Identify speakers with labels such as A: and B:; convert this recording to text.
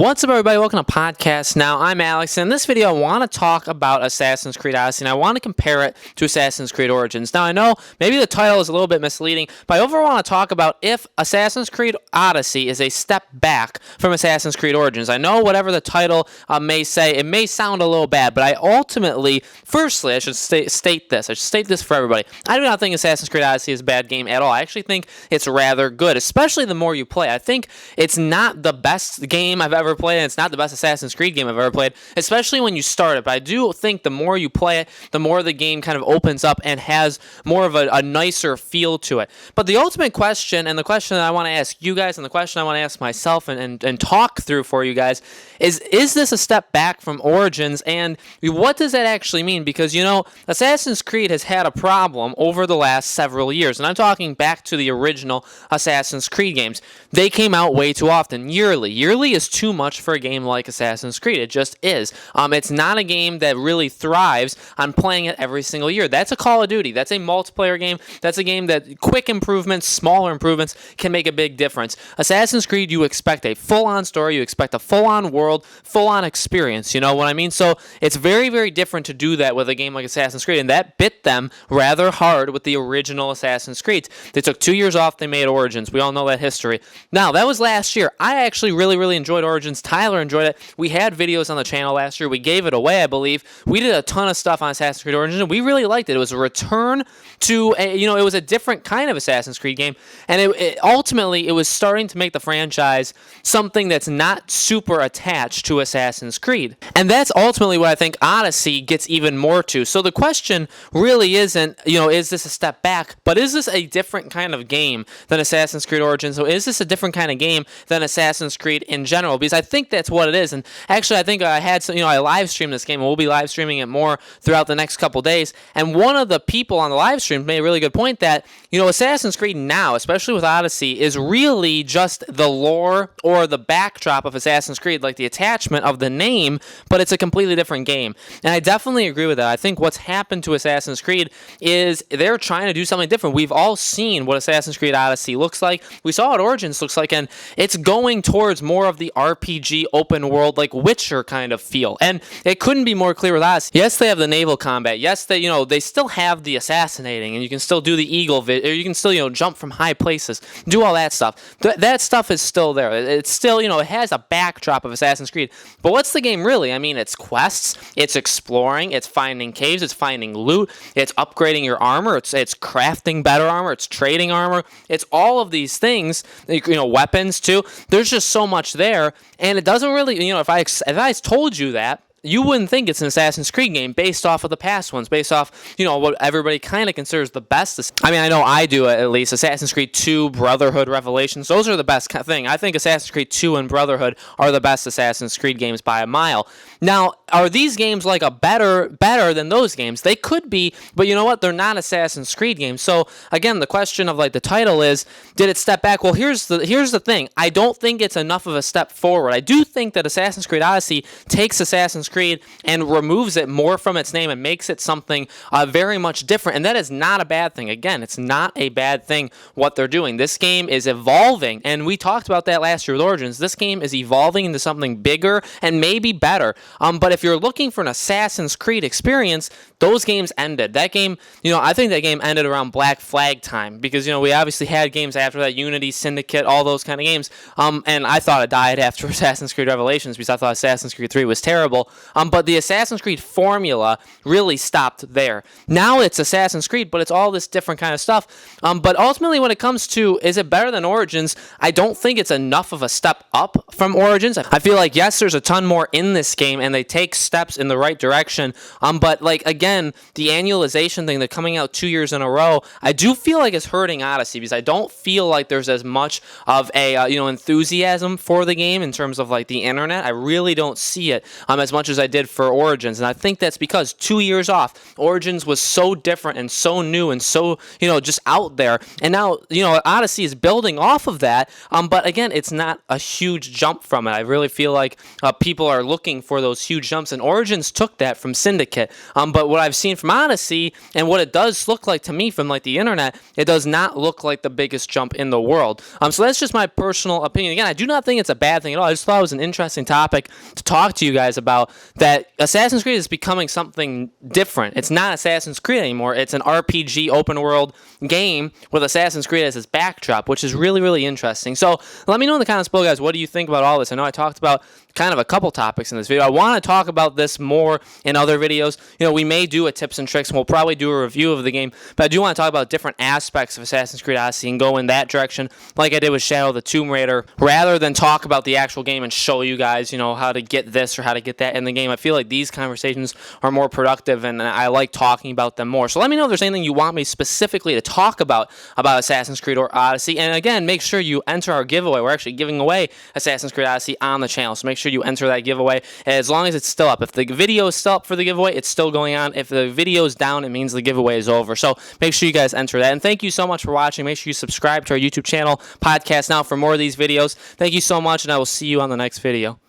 A: What's up, everybody? Welcome to Podcast Now. I'm Alex, and in this video, I want to talk about Assassin's Creed Odyssey, and I want to compare it to Assassin's Creed Origins. Now, I know maybe the title is a little bit misleading, but I overall want to talk about if Assassin's Creed Odyssey is a step back from Assassin's Creed Origins. I know whatever the title may say, it may sound a little bad, but I ultimately, firstly, I should state this for everybody. I do not think Assassin's Creed Odyssey is a bad game at all. I actually think it's rather good, especially the more you play. I think it's not the best game I've ever played, and it's not the best Assassin's Creed game I've ever played, especially when you start it. But I do think the more you play it, the more the game kind of opens up and has more of a nicer feel to it. But the ultimate question, and the question that I want to ask you guys, and the question I want to ask myself and talk through for you guys, is this a step back from Origins, and what does that actually mean? Because, you know, Assassin's Creed has had a problem over the last several years, and I'm talking back to the original Assassin's Creed games. They came out way too often, yearly. Yearly is too much for a game like Assassin's Creed. It just is. It's not a game that really thrives on playing it every single year. That's a Call of Duty. That's a multiplayer game. That's a game that quick improvements, smaller improvements can make a big difference. Assassin's Creed, you expect a full-on story. You expect a full-on world, full-on experience. You know what I mean? So it's very, very different to do that with a game like Assassin's Creed, and that bit them rather hard with the original Assassin's Creed. They took 2 years off. They made Origins. We all know that history. Now, that was last year. I actually really, really enjoyed Origins. Tyler enjoyed it. We had videos on the channel last year. We gave it away, I believe. We did a ton of stuff on Assassin's Creed Origins, and we really liked it. It was a return to, it was a different kind of Assassin's Creed game, and ultimately, it was starting to make the franchise something that's not super attached to Assassin's Creed. And that's ultimately what I think Odyssey gets even more to. So the question really isn't, is this a step back, but is this a different kind of game than Assassin's Creed Origins? So is this a different kind of game than Assassin's Creed in general? Because I think that's what it is. And actually, I think I had some, I live streamed this game, and we'll be live streaming it more throughout the next couple days. And one of the people on the live stream made a really good point that, Assassin's Creed now, especially with Odyssey, is really just the lore or the backdrop of Assassin's Creed, like the attachment of the name, but it's a completely different game. And I definitely agree with that. I think what's happened to Assassin's Creed is they're trying to do something different. We've all seen what Assassin's Creed Odyssey looks like. We saw what Origins looks like, and it's going towards more of the RPG open world, like Witcher kind of feel. And it couldn't be more clear with Odyssey. Yes, they have the naval combat. Yes, they still have the assassinating, and you can still do the eagle, or you can still, jump from high places, do all that stuff. That stuff is still there. It's still, it has a backdrop of Assassin's Creed. But what's the game really? I mean, it's quests, it's exploring, it's finding caves, it's finding loot, it's upgrading your armor, it's crafting better armor, it's trading armor, it's all of these things, weapons too. There's just so much there, and it doesn't really, if I told you that, you wouldn't think it's an Assassin's Creed game based off of the past ones, based off, what everybody kind of considers the best. I mean, I know I do at least. Assassin's Creed 2, Brotherhood, Revelations, those are the best thing. I think Assassin's Creed 2 and Brotherhood are the best Assassin's Creed games by a mile. Now, are these games like a better than those games? They could be, but you know what? They're not Assassin's Creed games. So again, the question of like the title is, did it step back? Well, here's the thing. I don't think it's enough of a step forward. I do think that Assassin's Creed Odyssey takes Assassin's Creed and removes it more from its name and makes it something very much different, and that is not a bad thing. Again, it's not a bad thing what they're doing. This game is evolving, and we talked about that last year with Origins. This game is evolving into something bigger and maybe better. But if you're looking for an Assassin's Creed experience, those games ended. That game, I think that game ended around Black Flag time, because we obviously had games after that, Unity, Syndicate, all those kind of games. And I thought it died after Assassin's Creed Revelations, because I thought Assassin's Creed 3 was terrible. But the Assassin's Creed formula really stopped there. Now it's Assassin's Creed, but it's all this different kind of stuff. But ultimately, when it comes to, is it better than Origins, I don't think it's enough of a step up from Origins. I feel like, yes, there's a ton more in this game, and they take steps in the right direction. But like, again, the annualization thing, they're coming out 2 years in a row, I do feel like it's hurting Odyssey, because I don't feel like there's as much of a, enthusiasm for the game in terms of like the internet. I really don't see it as much as I did for Origins, and I think that's because 2 years off, Origins was so different and so new and so, just out there, and now, Odyssey is building off of that, but again, it's not a huge jump from it. I really feel like people are looking for those huge jumps, and Origins took that from Syndicate, but what I've seen from Odyssey, and what it does look like to me from like the internet, it does not look like the biggest jump in the world. So that's just my personal opinion. Again, I do not think it's a bad thing at all. I just thought it was an interesting topic to talk to you guys about, that Assassin's Creed is becoming something different. It's not Assassin's Creed anymore. It's an RPG open world game with Assassin's Creed as its backdrop, which is really, really interesting. So let me know in the comments below, guys, what do you think about all this? I know I talked about kind of a couple topics in this video. I want to talk about this more in other videos. We may do a tips and tricks, and we'll probably do a review of the game, but I do want to talk about different aspects of Assassin's Creed Odyssey and go in that direction like I did with Shadow of the Tomb Raider, rather than talk about the actual game and show you guys, how to get this or how to get that in the game. I feel like these conversations are more productive, and I like talking about them more. So let me know if there's anything you want me specifically to talk about Assassin's Creed or Odyssey. And again, make sure you enter our giveaway. We're actually giving away Assassin's Creed Odyssey on the channel, so make sure you enter that giveaway as long as it's still up. If the video is still up for the giveaway, it's still going on. If the video is down, it means the giveaway is over. So make sure you guys enter that. And thank you so much for watching. Make sure you subscribe to our YouTube channel, Podcast Now, for more of these videos. Thank you so much, and I will see you on the next video.